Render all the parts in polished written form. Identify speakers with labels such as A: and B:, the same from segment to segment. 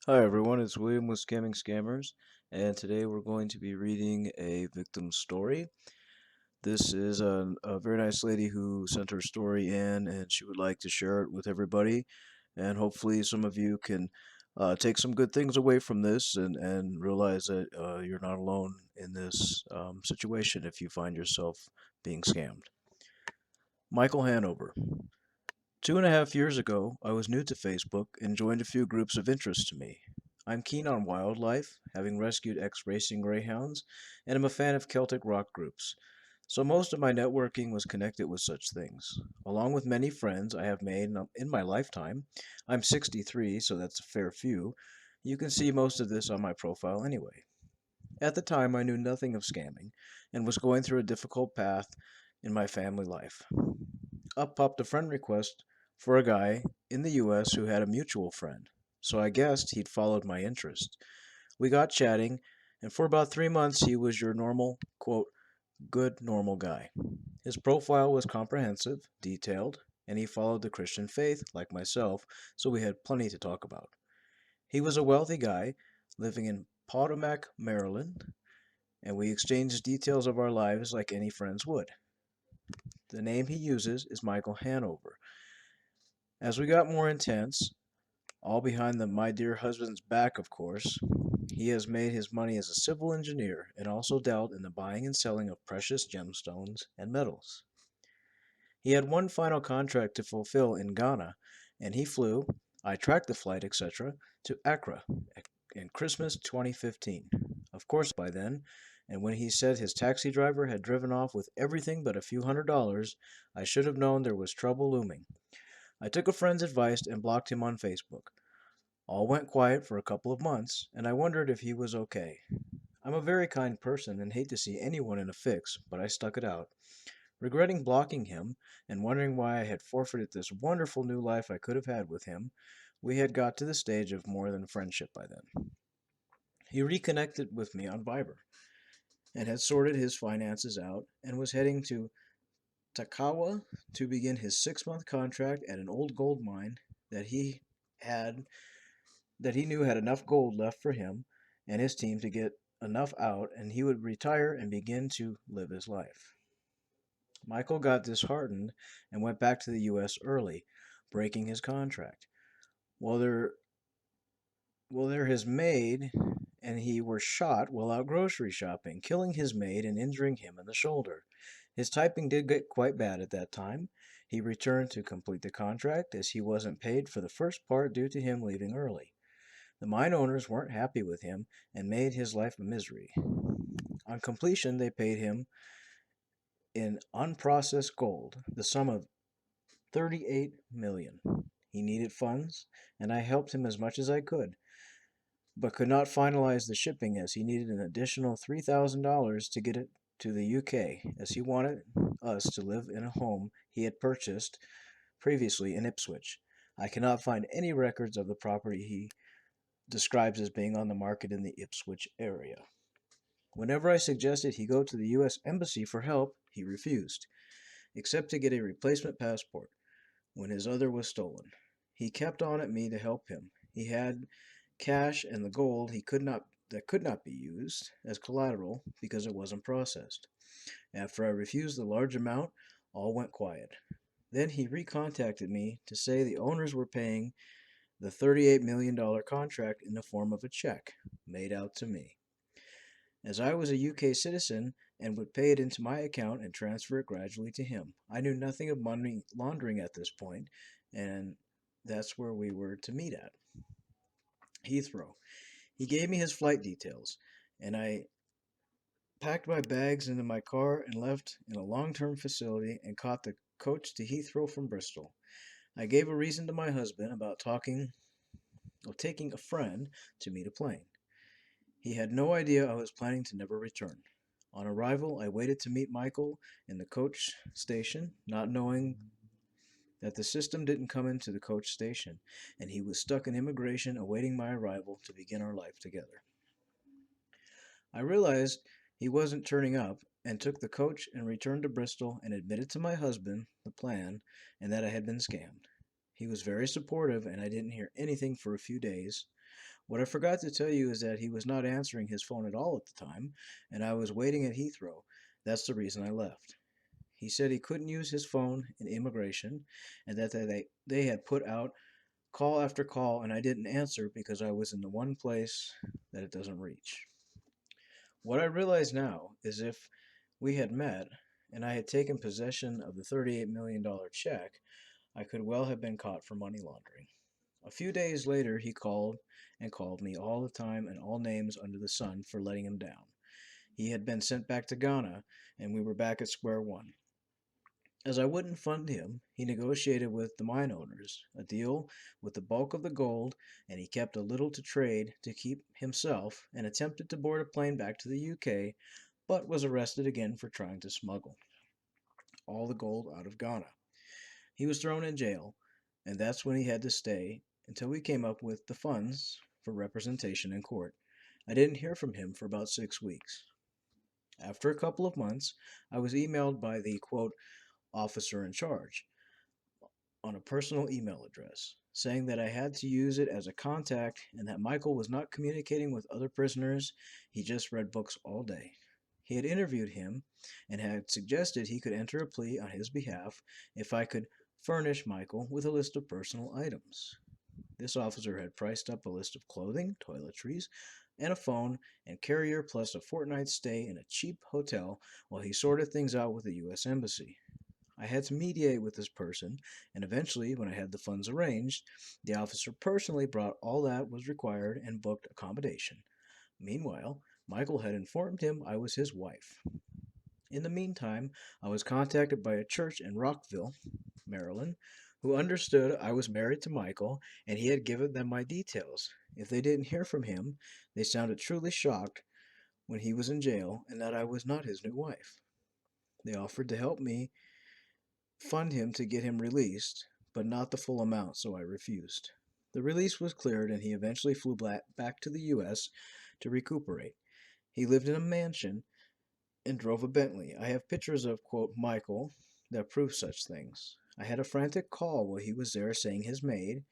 A: Hi everyone, it's William with Scamming Scammers, and today we're going to be reading a victim story. This is a very nice lady who sent her story in, and she would like to share it with everybody, and hopefully some of you can take some good things away from this and realize that you're not alone in this situation if you find yourself being scammed. Michael Hanover. 2.5 years ago, I was new to Facebook and joined a few groups of interest to me. I'm keen on wildlife, having rescued ex-racing greyhounds, and am a fan of Celtic rock groups. So most of my networking was connected with such things. Along with many friends I have made in my lifetime, I'm 63, so that's a fair few. You can see most of this on my profile anyway. At the time, I knew nothing of scamming and was going through a difficult path in my family life. Up popped a friend request for a guy in the US who had a mutual friend, so I guessed he'd followed my interest. We got chatting, and for about 3 months he was your normal, quote, good normal guy. His profile was comprehensive, detailed, and he followed the Christian faith, like myself, so we had plenty to talk about. He was a wealthy guy living in Potomac, Maryland, and we exchanged details of our lives like any friends would. The name he uses is Michael Hanover. As we got more intense, all behind the my dear husband's back, of course, he has made his money as a civil engineer and also dealt in the buying and selling of precious gemstones and metals. He had one final contract to fulfill in Ghana, and he flew, I tracked the flight, etc., to Accra in Christmas 2015. Of course, by then, and when he said his taxi driver had driven off with everything but a few $100s, I should have known there was trouble looming. I took a friend's advice and blocked him on Facebook. All went quiet for a couple of months, and I wondered if he was okay. I'm a very kind person and hate to see anyone in a fix, but I stuck it out. Regretting blocking him and wondering why I had forfeited this wonderful new life I could have had with him, we had got to the stage of more than friendship by then. He reconnected with me on Viber and had sorted his finances out and was heading to Takawa to begin his 6 month contract at an old gold mine that he had that he knew had enough gold left for him and his team to get enough out and he would retire and begin to live his life. Michael got disheartened and went back to the US early, breaking his contract. While there his maid and he were shot while out grocery shopping, killing his maid and injuring him in the shoulder. His typing did get quite bad at that time. He returned to complete the contract as he wasn't paid for the first part due to him leaving early. The mine owners weren't happy with him and made his life a misery. On completion, they paid him in unprocessed gold the sum of 38 million. He needed funds, and I helped him as much as I could, but could not finalize the shipping as he needed an additional $3,000 to get it to the UK, as he wanted us to live in a home he had purchased previously in Ipswich. I cannot find any records of the property he describes as being on the market in the Ipswich area. Whenever I suggested he go to the U.S. Embassy for help, he refused, except to get a replacement passport when his other was stolen. He kept on at me to help him. He had cash and the gold he could not that could not be used as collateral because it wasn't processed. After I refused the large amount, all went quiet. Then he recontacted me to say the owners were paying the $38 million contract in the form of a check made out to me. As I was a UK citizen and would pay it into my account and transfer it gradually to him. I knew nothing of money laundering at this point, and that's where we were to meet at. Heathrow. He gave me his flight details, and I packed my bags into my car and left in a long-term facility and caught the coach to Heathrow from Bristol. I gave a reason to my husband about taking a friend to meet a plane. He had no idea I was planning to never return. On arrival, I waited to meet Michael in the coach station, not knowing that the system didn't come into the coach station, and he was stuck in immigration awaiting my arrival to begin our life together. I realized he wasn't turning up and took the coach and returned to Bristol and admitted to my husband the plan and that I had been scammed. He was very supportive and I didn't hear anything for a few days. What I forgot to tell you is that he was not answering his phone at all at the time, and I was waiting at Heathrow. That's the reason I left. He said he couldn't use his phone in immigration and that they had put out call after call and I didn't answer because I was in the one place that it doesn't reach. What I realize now is if we had met and I had taken possession of the $38 million check, I could well have been caught for money laundering. A few days later, he called and called me all the time and all names under the sun for letting him down. He had been sent back to Ghana, and we were back at square one. As I wouldn't fund him, he negotiated with the mine owners a deal with the bulk of the gold, and he kept a little to trade to keep himself and attempted to board a plane back to the UK, but was arrested again for trying to smuggle all the gold out of Ghana. He was thrown in jail, and that's when he had to stay until we came up with the funds for representation in court. I didn't hear from him for about 6 weeks. After a couple of months, I was emailed by the quote officer in charge on a personal email address, saying that I had to use it as a contact and that Michael was not communicating with other prisoners, he just read books all day. He had interviewed him and had suggested he could enter a plea on his behalf if I could furnish Michael with a list of personal items. This officer had priced up a list of clothing, toiletries, and a phone and carrier plus a fortnight's stay in a cheap hotel while he sorted things out with the U.S. Embassy. I had to mediate with this person, and eventually, when I had the funds arranged, the officer personally brought all that was required and booked accommodation. Meanwhile, Michael had informed him I was his wife. In the meantime, I was contacted by a church in Rockville, Maryland, who understood I was married to Michael and he had given them my details. If they didn't hear from him, they sounded truly shocked when he was in jail and that I was not his new wife. They offered to help me fund him to get him released, but not the full amount, so I refused. The release was cleared and he eventually flew back to the U.S. to recuperate. He lived in a mansion and drove a Bentley. I have pictures of, quote, Michael that prove such things. I had a frantic call while he was there saying his maid,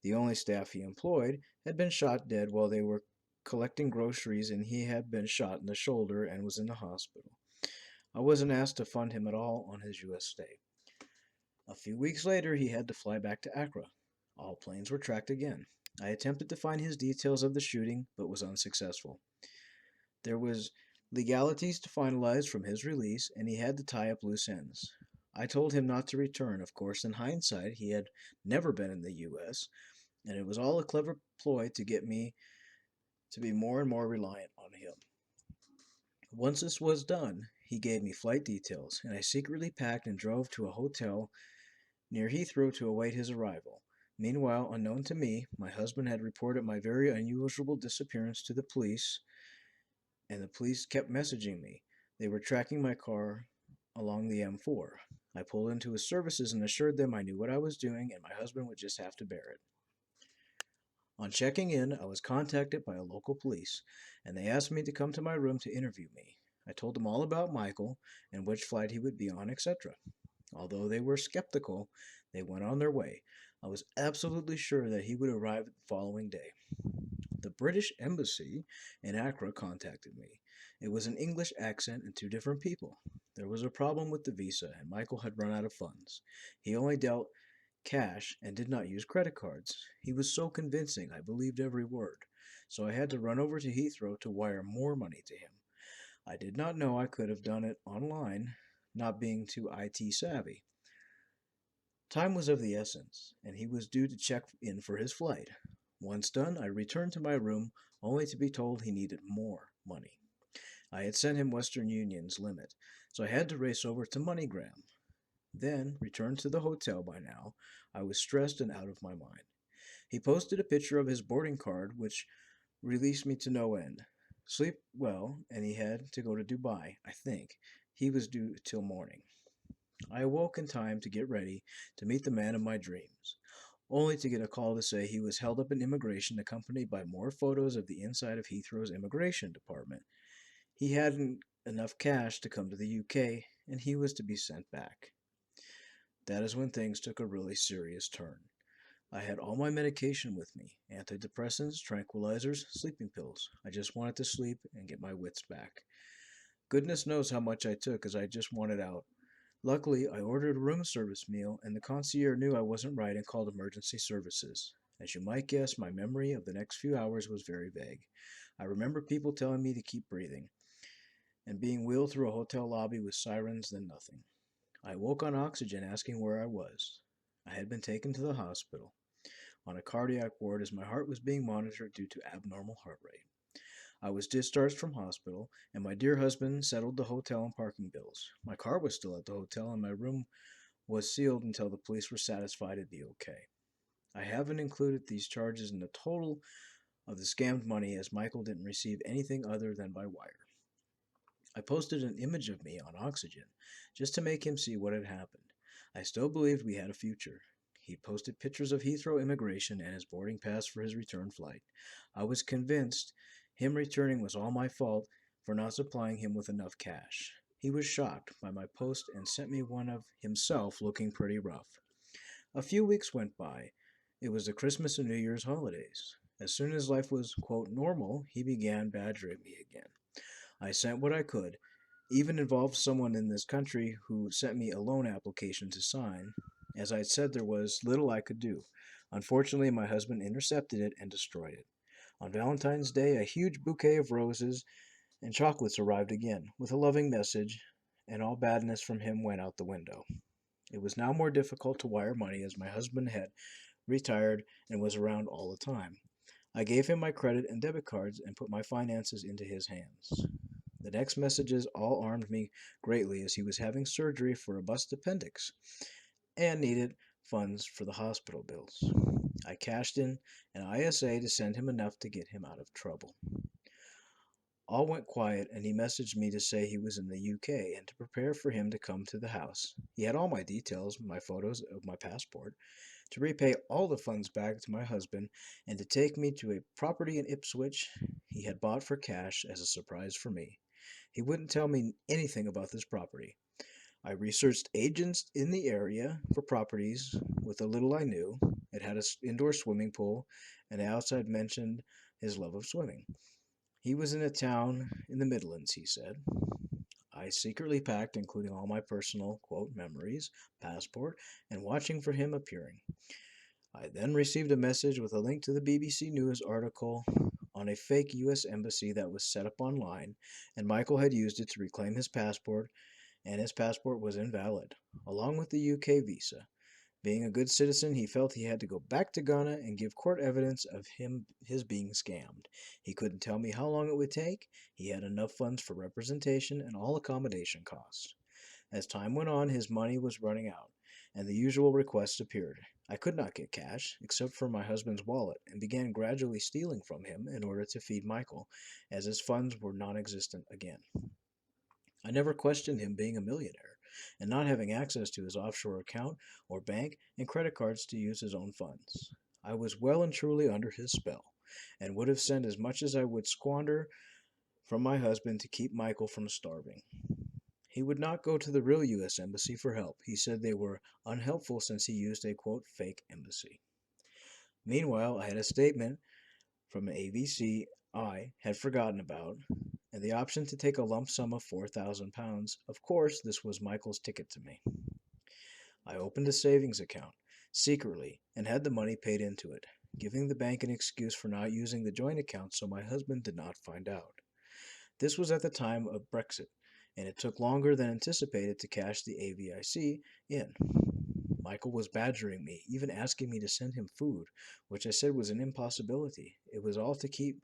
A: the only staff he employed, had been shot dead while they were collecting groceries and he had been shot in the shoulder and was in the hospital. I wasn't asked to fund him at all on his U.S. stay. A few weeks later, he had to fly back to Accra. All planes were tracked again. I attempted to find his details of the shooting, but was unsuccessful. There was legalities to finalize from his release, and he had to tie up loose ends. I told him not to return. Of course, in hindsight, he had never been in the U.S., and it was all a clever ploy to get me to be more and more reliant on him. Once this was done, he gave me flight details, and I secretly packed and drove to a hotel near Heathrow to await his arrival. Meanwhile, unknown to me, my husband had reported my very unusual disappearance to the police, and the police kept messaging me. They were tracking my car along the M4. I pulled into his services and assured them I knew what I was doing and my husband would just have to bear it. On checking in, I was contacted by a local police, and they asked me to come to my room to interview me. I told them all about Michael and which flight he would be on, etc. Although they were skeptical, they went on their way. I was absolutely sure that he would arrive the following day. The British Embassy in Accra contacted me. It was an English accent and two different people. There was a problem with the visa, and Michael had run out of funds. He only dealt cash and did not use credit cards. He was so convincing, I believed every word. So I had to run over to Heathrow to wire more money to him. I did not know I could have done it online, not being too IT savvy. Time was of the essence, and he was due to check in for his flight. Once done, I returned to my room, only to be told he needed more money. I had sent him Western Union's limit, so I had to race over to MoneyGram. Then, returned to the hotel by now, I was stressed and out of my mind. He posted a picture of his boarding card, which released me to no end. Sleep well, and he had to go to Dubai, I think. He was due till morning. I awoke in time to get ready to meet the man of my dreams, only to get a call to say he was held up in immigration accompanied by more photos of the inside of Heathrow's immigration department. He hadn't enough cash to come to the UK, and he was to be sent back. That is when things took a really serious turn. I had all my medication with me, Antidepressants, tranquilizers, sleeping pills. I just wanted to sleep and get my wits back. Goodness knows how much I took as I just wanted out. Luckily, I ordered a room service meal, and the concierge knew I wasn't right and called emergency services. As you might guess, my memory of the next few hours was very vague. I remember people telling me to keep breathing, and being wheeled through a hotel lobby with sirens, then nothing. I woke on oxygen asking where I was. I had been taken to the hospital on a cardiac ward as my heart was being monitored due to abnormal heart rate. I was discharged from hospital, and my dear husband settled the hotel and parking bills. My car was still at the hotel, and my room was sealed until the police were satisfied it'd be okay. I haven't included these charges in the total of the scammed money as Michael didn't receive anything other than by wire. I posted an image of me on oxygen just to make him see what had happened. I still believed we had a future. He posted pictures of Heathrow immigration and his boarding pass for his return flight. I was convinced him returning was all my fault for not supplying him with enough cash. He was shocked by my post and sent me one of himself looking pretty rough. A few weeks went by. It was the Christmas and New Year's holidays. As soon as life was, quote, normal, he began badgering me again. I sent what I could, even involved someone in this country who sent me a loan application to sign. As I said, there was little I could do. Unfortunately, my husband intercepted it and destroyed it. On Valentine's Day, a huge bouquet of roses and chocolates arrived again, with a loving message, and all badness from him went out the window. It was now more difficult to wire money as my husband had retired and was around all the time. I gave him my credit and debit cards and put my finances into his hands. The next messages all armed me greatly as he was having surgery for a bust appendix and needed funds for the hospital bills. I cashed in an ISA to send him enough to get him out of trouble. All went quiet, and he messaged me to say he was in the UK and to prepare for him to come to the house. He had all my details, my photos of my passport, to repay all the funds back to my husband, and to take me to a property in Ipswich he had bought for cash as a surprise for me. He wouldn't tell me anything about this property. I researched agents in the area for properties with the little I knew. It had an indoor swimming pool, and the outside mentioned his love of swimming. He was in a town in the Midlands, he said. I secretly packed, including all my personal, quote, memories, passport, and watching for him appearing. I then received a message with a link to the BBC News article on a fake US embassy that was set up online, and Michael had used it to reclaim his passport, and his passport was invalid, along with the UK visa. Being a good citizen, he felt he had to go back to Ghana and give court evidence of his being scammed. He couldn't tell me how long it would take. He had enough funds for representation and all accommodation costs. As time went on, his money was running out, and the usual requests appeared. I could not get cash, except for my husband's wallet, and began gradually stealing from him in order to feed Michael, as his funds were non existent again. I never questioned him being a millionaire and not having access to his offshore account or bank and credit cards to use his own funds. I was well and truly under his spell, and would have sent as much as I would squander from my husband to keep Michael from starving. He would not go to the real U.S. Embassy for help. He said they were unhelpful since he used a quote fake embassy. Meanwhile, I had a statement from an AVC I had forgotten about, and the option to take a lump sum of £4,000. Of course, this was Michael's ticket to me. I opened a savings account secretly and had the money paid into it, giving the bank an excuse for not using the joint account so my husband did not find out. This was at the time of Brexit, and it took longer than anticipated to cash the AVIC in. Michael was badgering me, even asking me to send him food, which I said was an impossibility. It was all to keep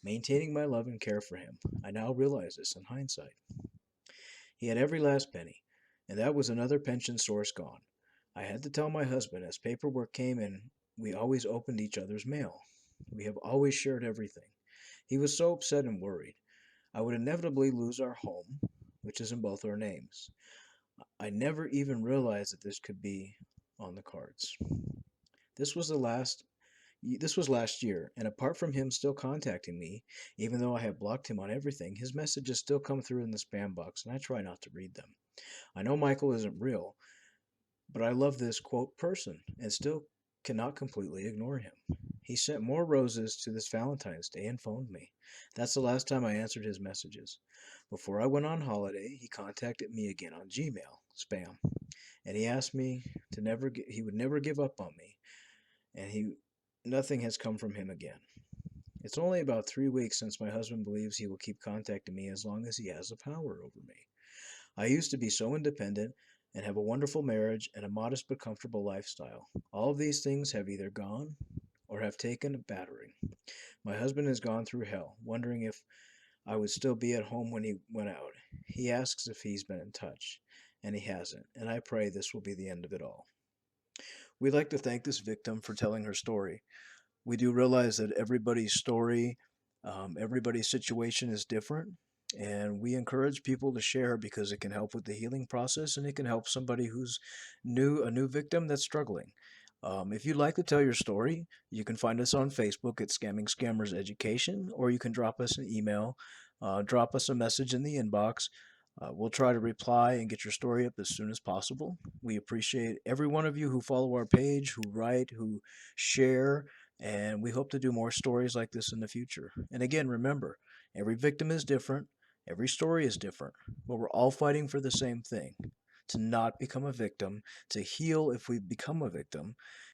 A: maintaining my love and care for him. I now realize this in hindsight. He had every last penny, and that was another pension source gone. I had to tell my husband as paperwork came in. We always opened each other's mail. We have always shared everything. He was so upset and worried. I would inevitably lose our home, which is in both our names. I never even realized that this could be on the cards. This was the last this was last year, and apart from him still contacting me, even though I have blocked him on everything, his messages still come through in the spam box, and I try not to read them. I know Michael isn't real, but I love this quote person and still cannot completely ignore him. He sent more roses to this Valentine's Day and phoned me. That's the last time I answered his messages. Before I went on holiday, he contacted me again on Gmail, spam, and he asked me to he would never give up on me, and he nothing has come from him again. It's only about 3 weeks since my husband believes he will keep contacting me as long as he has the power over me. I used to be so independent and have a wonderful marriage and a modest but comfortable lifestyle. All of these things have either gone or have taken a battering. My husband has gone through hell, wondering if I would still be at home when he went out. He asks if he's been in touch, and he hasn't, and I pray this will be the end of it all. We'd like to thank this victim for telling her story. We do realize that everybody's story, everybody's situation is different. And we encourage people to share because it can help with the healing process and it can help somebody who's a new victim that's struggling. If you'd like to tell your story, you can find us on Facebook at Scamming Scammers Education, or you can drop us an email, drop us a message in the inbox. We'll try to reply and get your story up as soon as possible. We appreciate every one of you who follow our page, who write, who share, and we hope to do more stories like this in the future. And again, remember, every victim is different, every story is different, but we're all fighting for the same thing: to not become a victim, to heal if we become a victim,